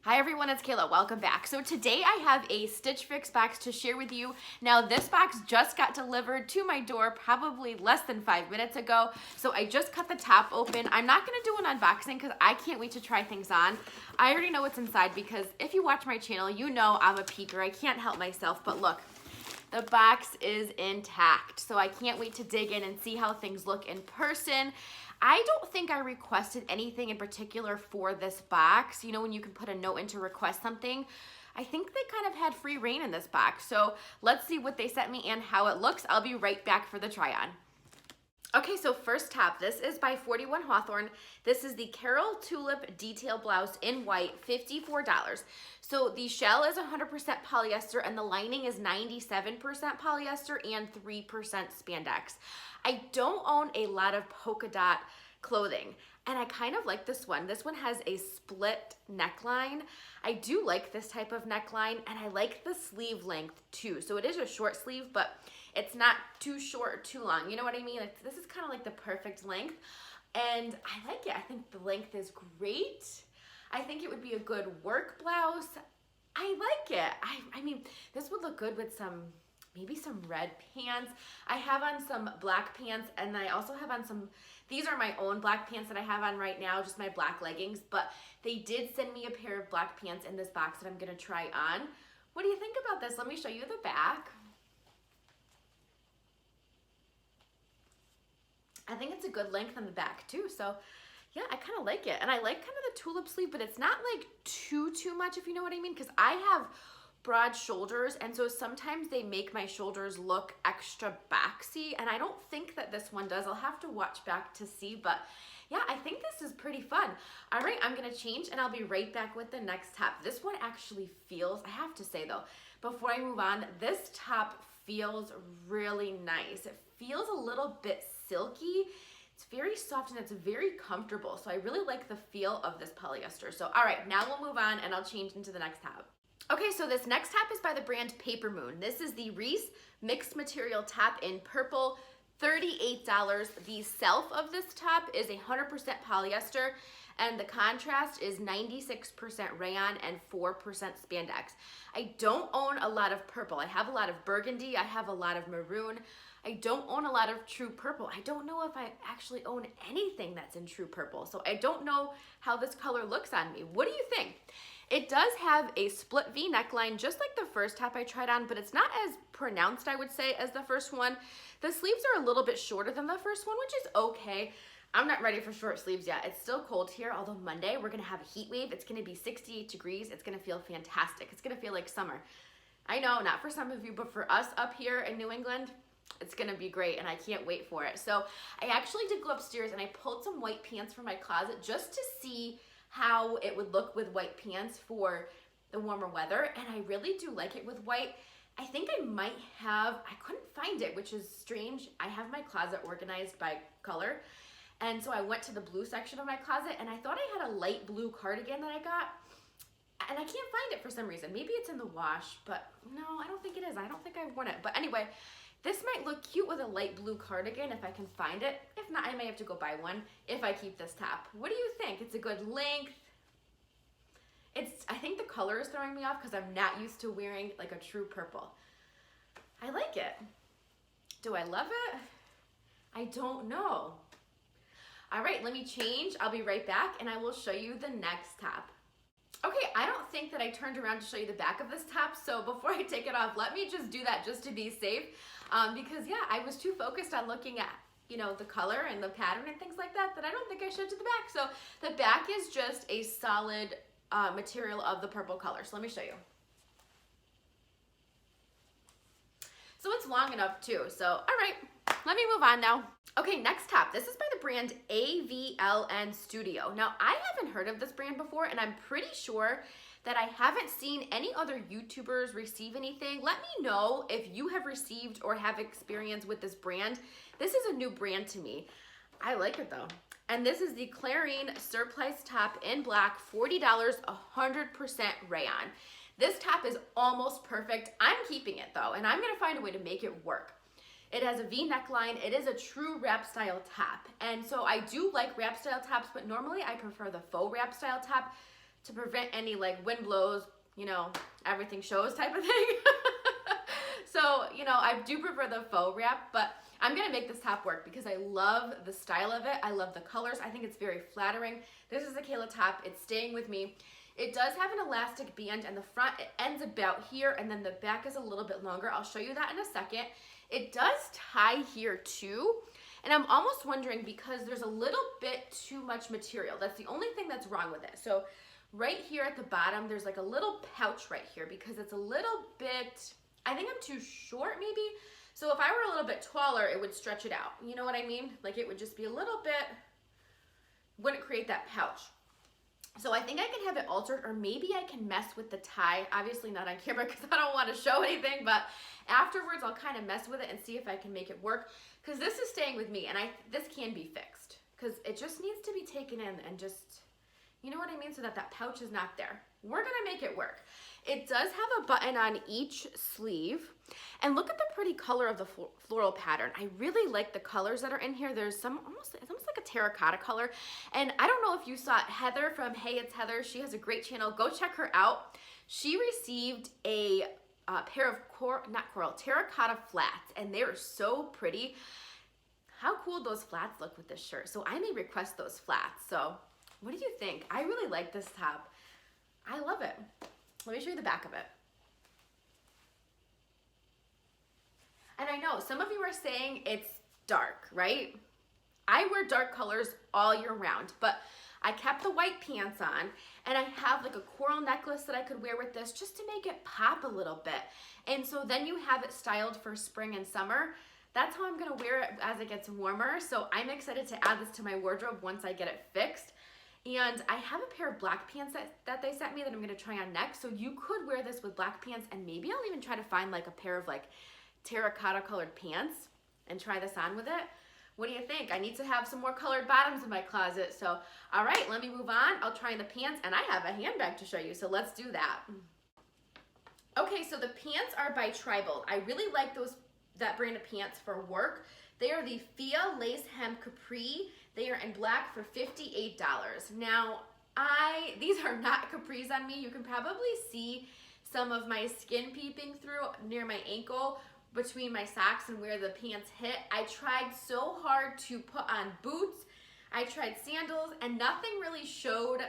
Hi everyone, it's Kayla. Welcome back. So today I have a Stitch Fix box to share with you. Now this box just got delivered to my door probably less than 5 minutes ago. So I just cut the top open. I'm not going to do an unboxing because I can't wait to try things on. I already know what's inside because if you watch my channel, you know I'm a peeker. I can't help myself, but look. The box is intact, so I can't wait to dig in and see how things look in person. I don't think I requested anything in particular for this box. You know, when you can put a note in to request something, I think they kind of had free reign in this box. So let's see what they sent me and how it looks. I'll be right back for the try on. Okay, so first top, this is by 41 Hawthorn. This is the Carol Tulip Detail Blouse in white, $54. So the shell is 100% polyester and the lining is 97% polyester and 3% spandex. I don't own a lot of polka dot clothing, and I kind of like this one. This one has a split neckline. I do like this type of neckline, and I like the sleeve length too. So it is a short sleeve, but it's not too short or too long. You know what I mean? This is kind of like the perfect length, and I like it. I think the length is great. I think it would be a good work blouse. I like it. I mean, this would look good with maybe some red pants. I have on some black pants, and I also have on these are my own black pants that I have on right now, just my black leggings, but they did send me a pair of black pants in this box that I'm gonna try on. What do you think about this? Let me show you the back. I think it's a good length on the back too, so yeah, I kind of like it. And I like kind of the tulip sleeve, but it's not like too much, if you know what I mean, because I have broad shoulders, and so sometimes they make my shoulders look extra boxy, and I don't think that this one does. I'll have to watch back to see, but yeah, I think this is pretty fun. All right, I'm gonna change and I'll be right back with the next top. This one actually feels, I have to say though, before I move on, this top feels really nice. It feels a little bit silky. It's very soft and it's very comfortable. So I really like the feel of this polyester. So all right, now we'll move on and I'll change into the next top. Okay, so this next top is by the brand Papermoon. This is the Reece mixed material top in purple, $38. The self of this top is 100% polyester, and the contrast is 96% rayon and 4% spandex. I don't own a lot of purple. I have a lot of burgundy, I have a lot of maroon. I don't own a lot of true purple. I don't know if I actually own anything that's in true purple, so I don't know how this color looks on me. What do you think? It does have a split V neckline, just like the first top I tried on, but it's not as pronounced, I would say, as the first one. The sleeves are a little bit shorter than the first one, which is okay. I'm not ready for short sleeves yet. It's still cold here, although Monday we're gonna have a heat wave. It's gonna be 68 degrees. It's gonna feel fantastic. It's gonna feel like summer. I know, not for some of you, but for us up here in New England, it's gonna be great, and I can't wait for it. So I actually did go upstairs and I pulled some white pants from my closet just to see how it would look with white pants for the warmer weather, and I really do like it with white. I think I might have, I couldn't find it, which is strange. I have my closet organized by color, and so I went to the blue section of my closet, and I thought I had a light blue cardigan that I got, and I can't find it for some reason. Maybe it's in the wash, but no, I don't think it is. I don't think I've worn it, but anyway, this might look cute with a light blue cardigan if I can find it. If not, I may have to go buy one if I keep this top. What do you think? It's a good length. I think the color is throwing me off because I'm not used to wearing like a true purple. I like it. Do I love it? I don't know. All right, let me change. I'll be right back and I will show you the next top. Okay, I don't think that I turned around to show you the back of this top, so before I take it off, let me just do that just to be safe, because yeah, I was too focused on looking at, you know, the color and the pattern and things like that I don't think I showed to the back. So the back is just a solid material of the purple color. So let me show you. So it's long enough too. So all right, let me move on now. Okay, next top. This is by the brand AVLN Studio. Now, I haven't heard of this brand before, and I'm pretty sure that I haven't seen any other YouTubers receive anything. Let me know if you have received or have experience with this brand. This is a new brand to me. I like it though. And this is the Clarene Surplice top in black, $40, 100% rayon. This top is almost perfect. I'm keeping it though, and I'm gonna find a way to make it work. It has a V neckline. It is a true wrap style top. And so I do like wrap style tops, but normally I prefer the faux wrap style top to prevent any like wind blows, you know, everything shows type of thing. So, you know, I do prefer the faux wrap, but I'm gonna make this top work because I love the style of it. I love the colors. I think it's very flattering. This is the Kayla top. It's staying with me. It does have an elastic band, and the front, it ends about here, and then the back is a little bit longer. I'll show you that in a second. It does tie here too, and I'm almost wondering because there's a little bit too much material. That's the only thing that's wrong with it. So right here at the bottom, there's like a little pouch right here because it's a little bit, I think I'm too short maybe. So if I were a little bit taller, it would stretch it out. You know what I mean? Like it would just be a little bit, wouldn't create that pouch. So I think I can have it altered, or maybe I can mess with the tie. Obviously not on camera because I don't want to show anything, but afterwards I'll kind of mess with it and see if I can make it work, because this is staying with me, and this can be fixed because it just needs to be taken in and just, you know what I mean, so that that pouch is not there. We're gonna make it work. It does have a button on each sleeve, and look at the pretty color of the floral pattern. I really like the colors that are in here. There's some it's almost like a terracotta color, and I don't know if you saw it. Heather from Hey It's Heather, she has a great channel. Go check her out. She received a pair of terracotta flats, and they are so pretty. How cool those flats look with this shirt. So I may request those flats. So what do you think? I really like this top. I love it. Let me show you the back of it. And I know some of you are saying it's dark, right? I wear dark colors all year round, but I kept the white pants on, and I have like a coral necklace that I could wear with this just to make it pop a little bit. And so then you have it styled for spring and summer. That's how I'm gonna wear it as it gets warmer. So I'm excited to add this to my wardrobe once I get it fixed. And I have a pair of black pants that they sent me that I'm gonna try on next. So you could wear this with black pants, and maybe I'll even try to find like a pair of like terracotta colored pants and try this on with it. What do you think? I need to have some more colored bottoms in my closet. So, all right, let me move on. I'll try on the pants, and I have a handbag to show you. So let's do that. Okay, so the pants are by Tribal. I really like that brand of pants for work. They are the Fia Lace Hem Capri. They are in black for $58. Now, these are not capris on me. You can probably see some of my skin peeping through near my ankle between my socks and where the pants hit. I tried so hard to put on boots. I tried sandals, and nothing really showed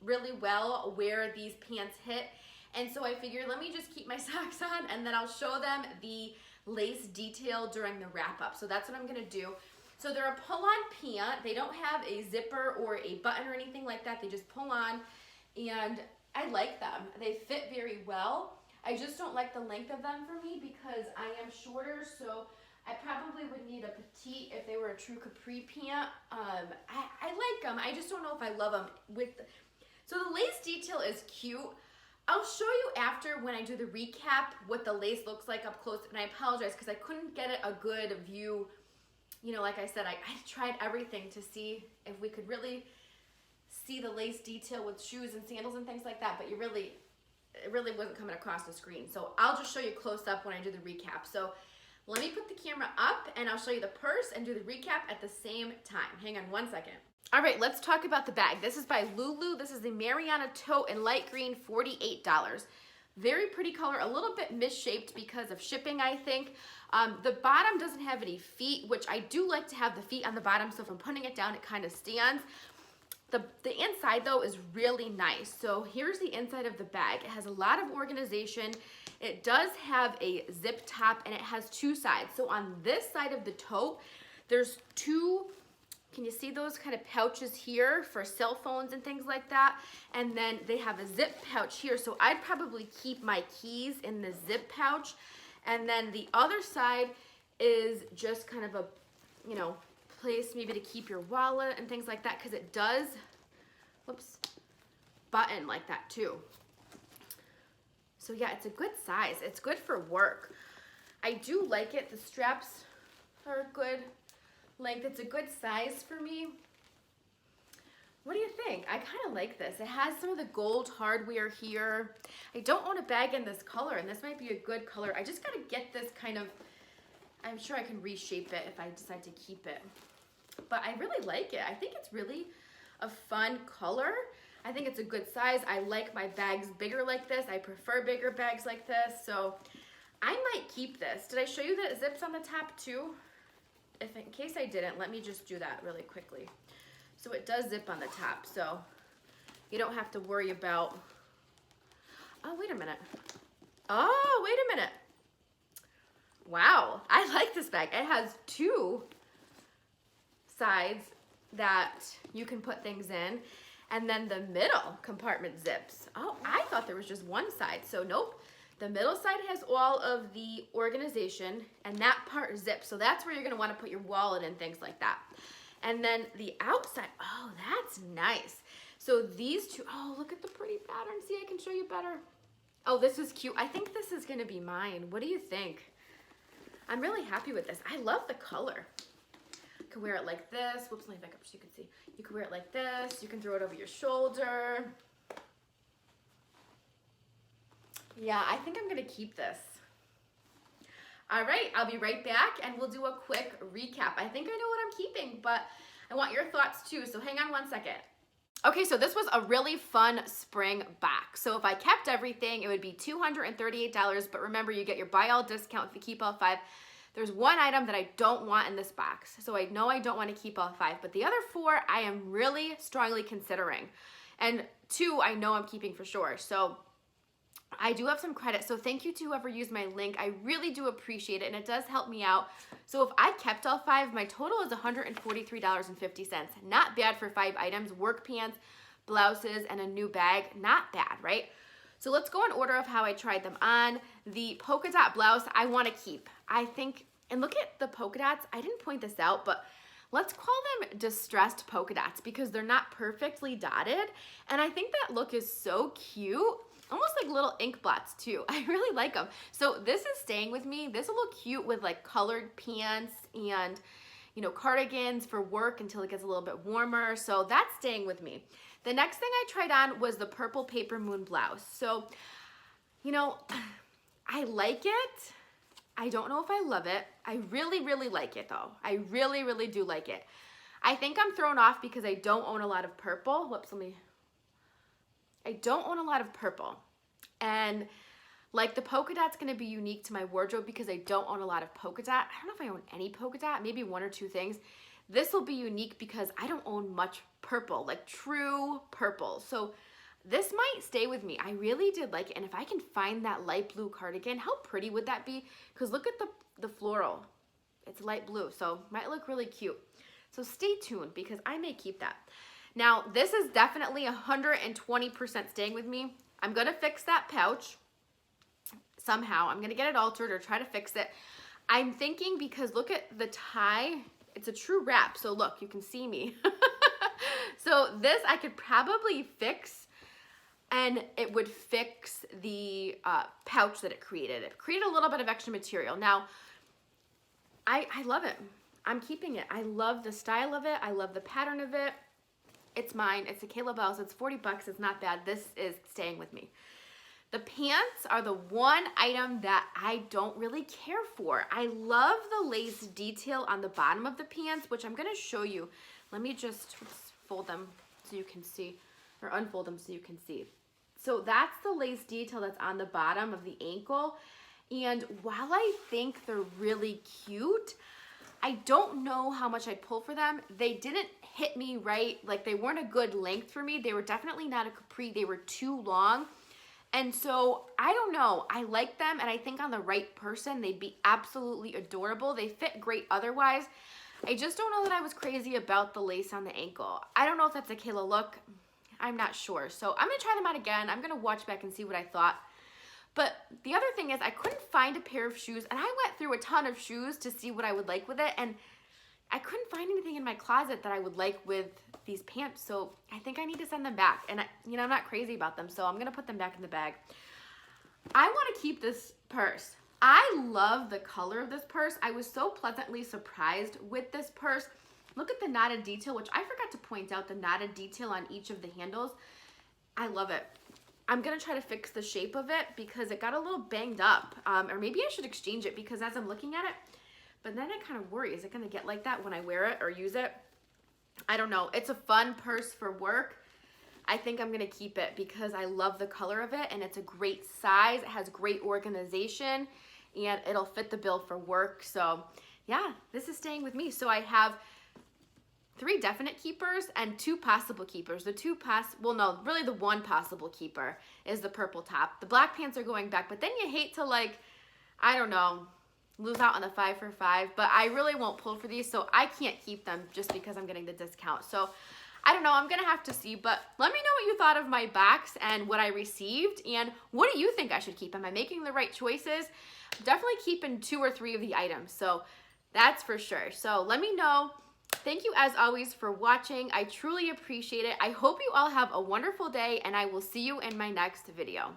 really well where these pants hit. And so I figured, let me just keep my socks on, and then I'll show them the lace detail during the wrap up. So that's what I'm gonna do. So they're a pull-on pant. They don't have a zipper or a button or anything like that. They just pull on, and I like them. They fit very well. I just don't like the length of them for me because I am shorter, so I probably would need a petite if they were a true capri pant. I like them. I just don't know if I love them. So the lace detail is cute. I'll show you after when I do the recap what the lace looks like up close, and I apologize because I couldn't get a good view. You know, like I said, I tried everything to see if we could really see the lace detail with shoes and sandals and things like that, but it really wasn't coming across the screen. So I'll just show you close up when I do the recap. So let me put the camera up, and I'll show you the purse and do the recap at the same time. Hang on one second. All right, let's talk about the bag. This is by LuLu. This is the Mariana Tote in light green, $48. Very pretty color, a little bit misshaped because of shipping, I think. The bottom doesn't have any feet, which I do like to have the feet on the bottom, so if I'm putting it down, it kind of stands. The inside, though, is really nice. So here's the inside of the bag. It has a lot of organization. It does have a zip top, and it has two sides. So on this side of the tote, there's two, can you see those kind of pouches here for cell phones and things like that? And then they have a zip pouch here. So I'd probably keep my keys in the zip pouch. And then the other side is just kind of a, you know, place maybe to keep your wallet and things like that, because it does, whoops, button like that too. So yeah, it's a good size. It's good for work. I do like it. The straps are good length. It's a good size for me. What do you think? I kind of like this. It has some of the gold hardware here. I don't own a bag in this color, and this might be a good color. I just got to get this kind of, I'm sure I can reshape it if I decide to keep it. But I really like it. I think it's really a fun color. I think it's a good size. I like my bags bigger like this. I prefer bigger bags like this. So I might keep this. Did I show you that it zips on the top too? If in case I didn't, let me just do that really quickly. So it does zip on the top. So you don't have to worry about, oh, wait a minute. Oh, wait a minute. Wow, I like this bag. It has two sides that you can put things in, and then the middle compartment zips. Oh, I thought there was just one side, so nope. The middle side has all of the organization, and that part zips, so that's where you're gonna wanna put your wallet and things like that. And then the outside, oh, that's nice. So these two, oh, look at the pretty pattern. See, I can show you better. Oh, this is cute. I think this is gonna be mine. What do you think? I'm really happy with this. I love the color. You can wear it like this. Whoops, let me back up so you can see. You can wear it like this. You can throw it over your shoulder. Yeah, I think I'm gonna keep this. All right, I'll be right back and we'll do a quick recap. I think I know what I'm keeping, but I want your thoughts too, so hang on one second. Okay, so this was a really fun spring box. So if I kept everything, it would be $238, but remember, you get your buy all discount if you keep all 5. There's one item that I don't want in this box, so I know I don't want to keep all 5, but the other 4 I am really strongly considering. And 2 I know I'm keeping for sure. So I do have some credit, so thank you to whoever used my link. I really do appreciate it, and it does help me out. So if I kept all 5, my total is $143.50. Not bad for 5 items, work pants, blouses, and a new bag. Not bad, right? So let's go in order of how I tried them on. The polka dot blouse I want to keep. I think, and look at the polka dots. I didn't point this out, but let's call them distressed polka dots because they're not perfectly dotted. And I think that look is so cute. Almost like little ink blots too. I really like them. So this is staying with me. This will look cute with like colored pants and, you know, cardigans for work until it gets a little bit warmer. So that's staying with me. The next thing I tried on was the purple Papermoon blouse. So, you know, I like it. I don't know if I love it. I really, really like it though. I really, really do like it. I think I'm thrown off because I don't own a lot of purple. Whoops, I don't own a lot of purple. And like the polka dot's gonna be unique to my wardrobe because I don't own a lot of polka dot. I don't know if I own any polka dot, maybe 1 or 2 things. This will be unique because I don't own much purple, like true purple. So this might stay with me. I really did like it. And if I can find that light blue cardigan, how pretty would that be? Because look at the floral. It's light blue, so might look really cute. So stay tuned because I may keep that. Now, this is definitely 120% staying with me. I'm gonna fix that pouch somehow. I'm gonna get it altered or try to fix it. I'm thinking because look at the tie, it's a true wrap. So look, you can see me. So this I could probably fix and it would fix the pouch that it created. It created a little bit of extra material. Now, I love it. I'm keeping it. I love the style of it. I love the pattern of it. It's mine. It's a Kayla blouse. It's 40 bucks. It's not bad. This is staying with me. The pants are the one item that I don't really care for. I love the lace detail on the bottom of the pants, which I'm going to show you. Let me just fold them so you can see, or unfold them so you can see. So that's the lace detail that's on the bottom of the ankle. And while I think they're really cute, I don't know how much I'd pull for them. They didn't hit me right. Like they weren't a good length for me. They were definitely not a capri. They were too long. And so I don't know. I like them and I think on the right person, they'd be absolutely adorable. They fit great otherwise. I just don't know that I was crazy about the lace on the ankle. I don't know if that's a Kayla look. I'm not sure. So I'm gonna try them out again. I'm gonna watch back and see what I thought. But the other thing is I couldn't find a pair of shoes and I went through a ton of shoes to see what I would like with it and I couldn't find anything in my closet that I would like with these pants. So I think I need to send them back and you know, I'm not crazy about them. So I'm gonna put them back in the bag. I wanna keep this purse. I love the color of this purse. I was so pleasantly surprised with this purse. Look at the knotted detail, which I forgot to point out the knotted detail on each of the handles. I love it. I'm gonna try to fix the shape of it because it got a little banged up. Or maybe I should exchange it because as I'm looking at it, but then I kind of worry, is it gonna get like that when I wear it or use it? I don't know. It's a fun purse for work. I think I'm gonna keep it because I love the color of it and it's a great size. It has great organization and it'll fit the bill for work. So yeah, this is staying with me. So I have 3 definite keepers and 2 possible keepers. Well, no, really the 1 possible keeper is the purple top. The black pants are going back, but then you hate to, like, I don't know, lose out on the 5 for 5, but I really won't pull for these, so I can't keep them just because I'm getting the discount. So I don't know, I'm gonna have to see, but let me know what you thought of my box and what I received, and what do you think I should keep? Am I making the right choices? I'm definitely keeping 2 or 3 of the items, so that's for sure. So let me know. Thank you as always for watching. I truly appreciate it. I hope you all have a wonderful day, and I will see you in my next video.